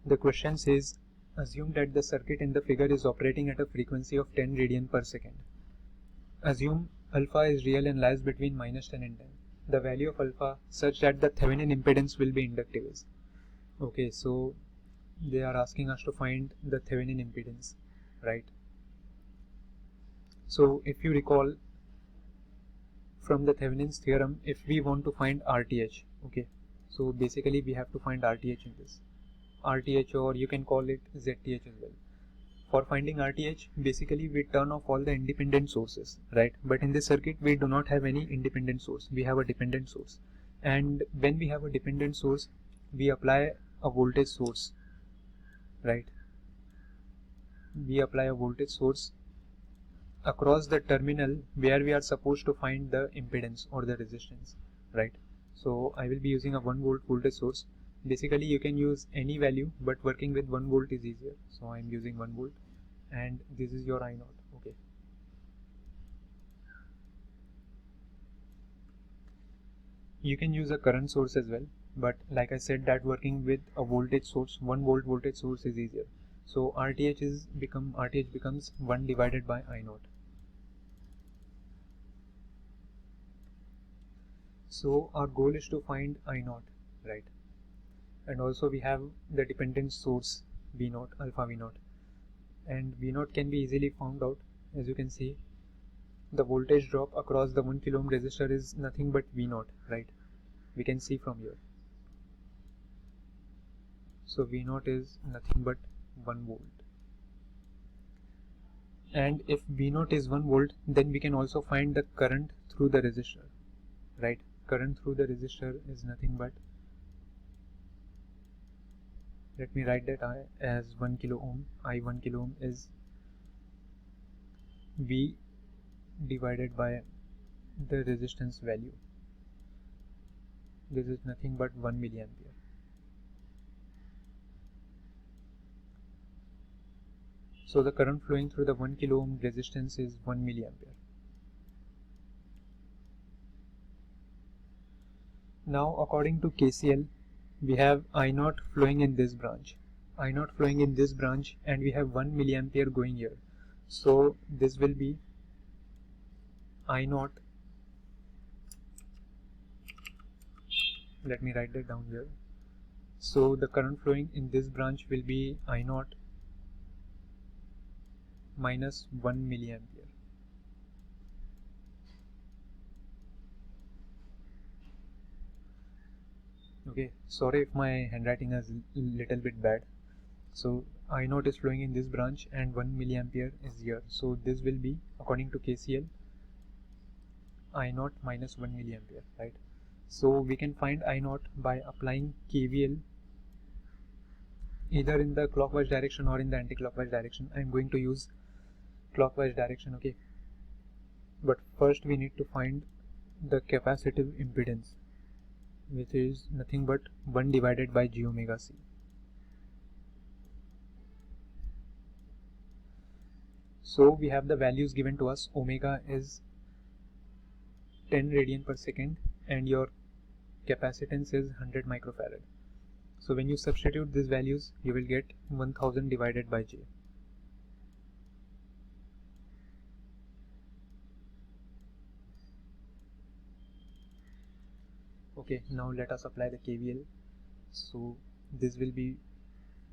The question says, assume that the circuit in the figure is operating at a frequency of 10 radian per second. Assume alpha is real and lies between -10 and 10. The value of alpha such that the Thevenin impedance will be inductive is. Okay, so they are asking us to find the Thevenin impedance, right? So if you recall from the Thevenin's theorem, if we want to find RTH, okay, so basically we have to find RTH in this. RTH, or you can call it ZTH as well. For finding RTH, basically we turn off all the independent sources, right? But in this circuit we do not have any independent source, we have a dependent source. And when we have a dependent source, we apply a voltage source, right? We apply a voltage source across the terminal where we are supposed to find the impedance or the resistance, right? So I will be using a 1 volt voltage source. Basically you can use any value, but working with 1 volt is easier, so I'm using 1 volt, and this is your I0. Okay, you can use a current source as well, but like I said, that working with a voltage source, 1 volt voltage source is easier. So RTH becomes 1 divided by I0. So our goal is to find I0, right? And also we have the dependent source V0, alpha V0, and V0 can be easily found out. As you can see, the voltage drop across the 1 kilo ohm resistor is nothing but V0, right? We can see from here. So V0 is nothing but 1 volt. And if V0 is 1 volt, then we can also find the current through the resistor, right? Current through the resistor is nothing but, let me write that I as 1 kilo ohm. I 1 kilo ohm is V divided by the resistance value. This is nothing but 1 milliampere. So the current flowing through the 1 kilo ohm resistance is 1 milliampere. Now according to KCL, we have I0 flowing in this branch, I0 flowing in this branch, and we have 1 milliampere going here. So this will be I0, let me write that down here. So the current flowing in this branch will be I0 minus 1 milliampere. Okay, sorry if my handwriting is little bit bad. So I0 is flowing in this branch and 1 milliampere is here. So this will be, according to KCL, I0 minus 1 milliampere, right? So we can find I0 by applying KVL either in the clockwise direction or in the anti-clockwise direction. I am going to use clockwise direction, okay? But first we need to find the capacitive impedance, which is nothing but 1 divided by G omega C. So we have the values given to us. Omega is 10 radian per second and your capacitance is 100 microfarad. So when you substitute these values, you will get 1000 divided by J. Okay, now let us apply the KVL. So this will be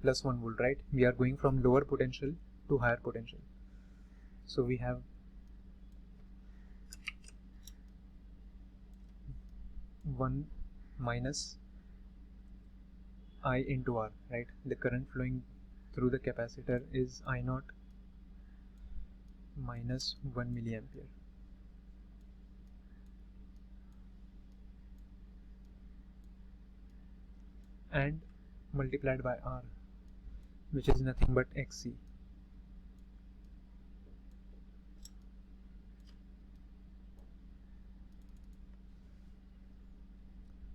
plus 1 volt, right? We are going from lower potential to higher potential. So we have 1 minus I into R, right? The current flowing through the capacitor is I0 minus 1 milliampere. And multiplied by R, which is nothing but XC.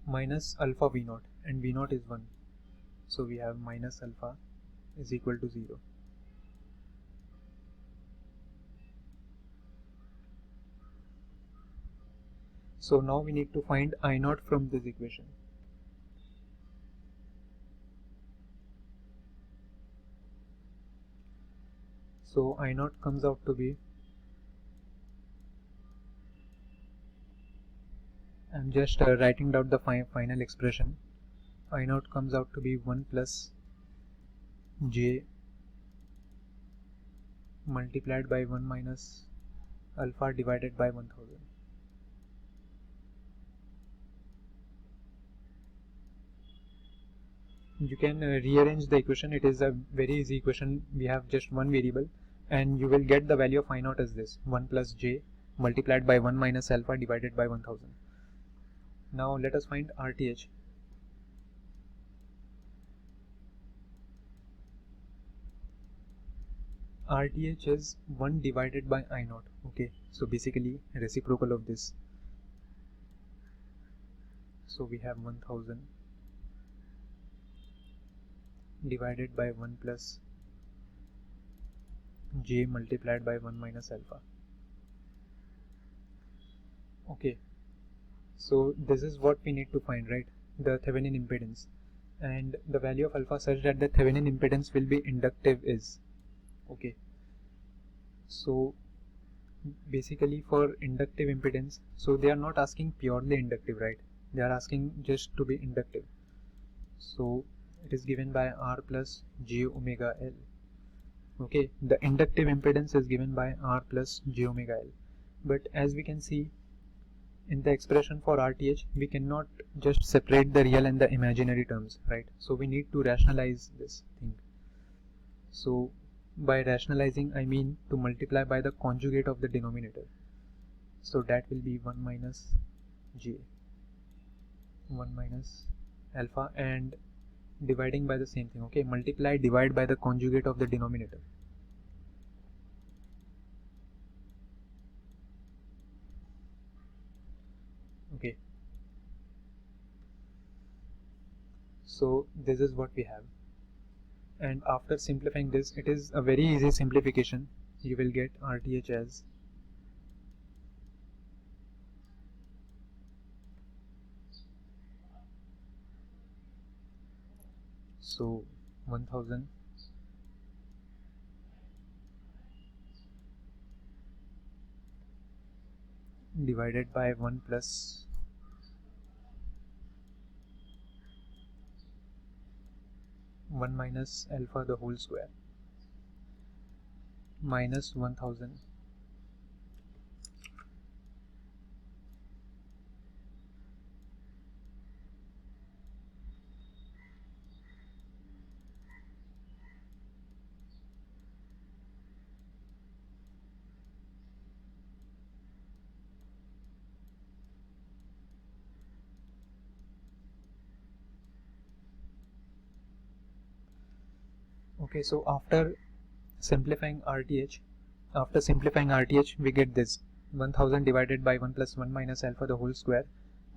Minus alpha V0, and V0 is 1. So we have minus alpha is equal to 0. So now we need to find I0 from this equation. So I naught comes out to be, I'm just writing down the final expression. I naught comes out to be 1 plus j multiplied by 1 minus alpha divided by 1000. You can rearrange the equation. It is a very easy equation. We have just one variable and you will get the value of I naught as this 1 plus j multiplied by 1 minus alpha divided by 1000. Now let us find RTH. RTH is 1 divided by I naught. Okay, so basically reciprocal of this. So we have 1000 divided by 1 plus j multiplied by 1 minus alpha. Okay, so this is what we need to find, right? The Thevenin impedance and the value of alpha such that the Thevenin impedance will be inductive is. Okay, so basically for inductive impedance, so they are not asking purely inductive, right? They are asking just to be inductive. So it is given by R plus j omega L. Okay, the inductive impedance is given by R plus j omega L. But as we can see in the expression for RTH, we cannot just separate the real and the imaginary terms, right? So we need to rationalize this thing. So by rationalizing, I mean to multiply by the conjugate of the denominator. So that will be 1 minus j, 1 minus alpha, and dividing by the same thing. Okay, multiply, divide by the conjugate of the denominator. Okay, so this is what we have. And after simplifying this, it is a very easy simplification. You will get RTH as so 1000 divided by 1 plus one minus alpha the whole square minus 1000 Okay, so after simplifying RTH, we get this 1000 divided by 1 plus 1 minus alpha the whole square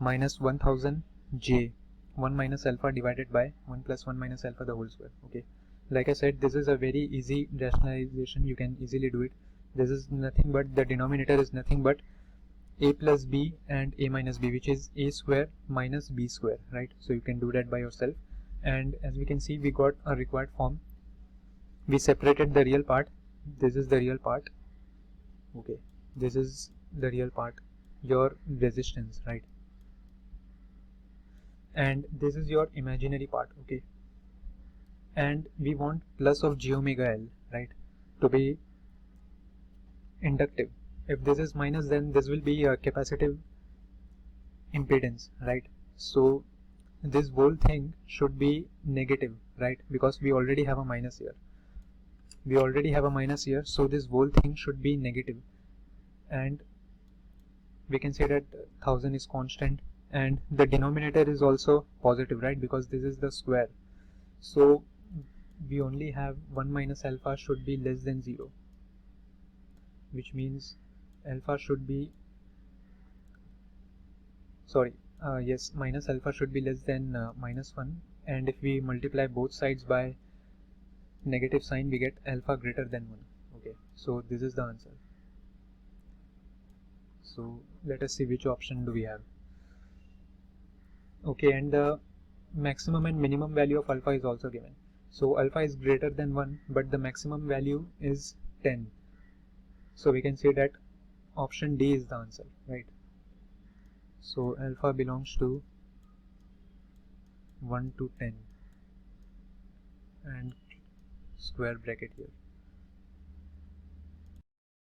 minus 1000 j 1 minus alpha divided by 1 plus 1 minus alpha the whole square. Okay, like I said, this is a very easy rationalization. You can easily do it. This is nothing but, the denominator is nothing but a plus b and a minus b, which is a square minus b square, right? So you can do that by yourself. And as we can see, we got a required form. We separated the real part. This is the real part. Okay, this is the real part, your resistance, right? And this is your imaginary part. Okay, and we want plus of j omega L, right, to be inductive. If this is minus, then this will be a capacitive impedance, right? So this whole thing should be negative, right? Because we already have a minus here. So this whole thing should be negative. And we can say that 1000 is constant, and the denominator is also positive, right? Because this is the square. So we only have 1 minus alpha should be less than 0, which means alpha should be, yes, minus alpha should be less than minus 1. And if we multiply both sides by negative sign, we get alpha greater than 1. Okay, so this is the answer. So let us see which option do we have. Okay, and the maximum and minimum value of alpha is also given. So alpha is greater than 1, but the maximum value is 10. So we can say that option D is the answer, right? So alpha belongs to 1 to 10 and square bracket here.